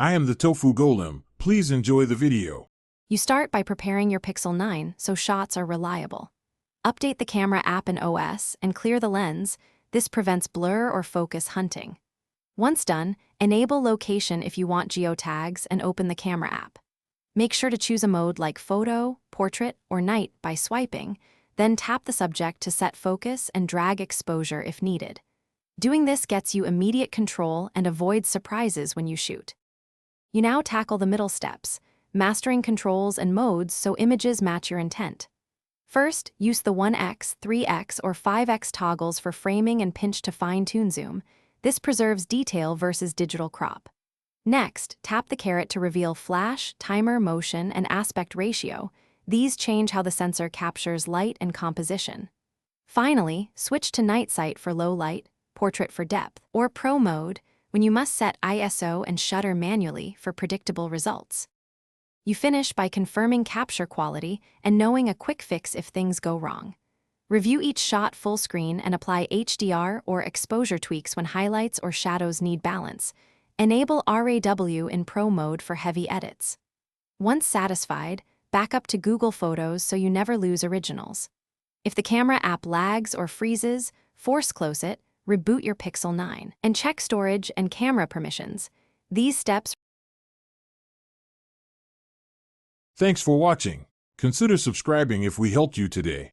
I am the Tofu Golem. Please enjoy the video. You start by preparing your Pixel 9 so shots are reliable. Update the camera app and OS and clear the lens. This prevents blur or focus hunting. Once done, enable location if you want geotags and open the camera app. Make sure to choose a mode like photo, portrait, or night by swiping, then tap the subject to set focus and drag exposure if needed. Doing this gets you immediate control and avoids surprises when you shoot. You now tackle the middle steps, mastering controls and modes so images match your intent. First, use the 1x, 3x, or 5x toggles for framing and pinch to fine-tune zoom. This preserves detail versus digital crop. Next, tap the caret to reveal flash, timer, motion, and aspect ratio. These change how the sensor captures light and composition. Finally, switch to night sight for low light, portrait for depth, or pro mode when you must set ISO and shutter manually for predictable results. You finish by confirming capture quality and knowing a quick fix if things go wrong. Review each shot full screen and apply HDR or exposure tweaks when highlights or shadows need balance. Enable RAW in Pro mode for heavy edits. Once satisfied, back up to Google Photos so you never lose originals. If the camera app lags or freezes, force close it, reboot your Pixel 9, and check storage and camera permissions. These steps. Thanks for watching. Consider subscribing if we helped you today.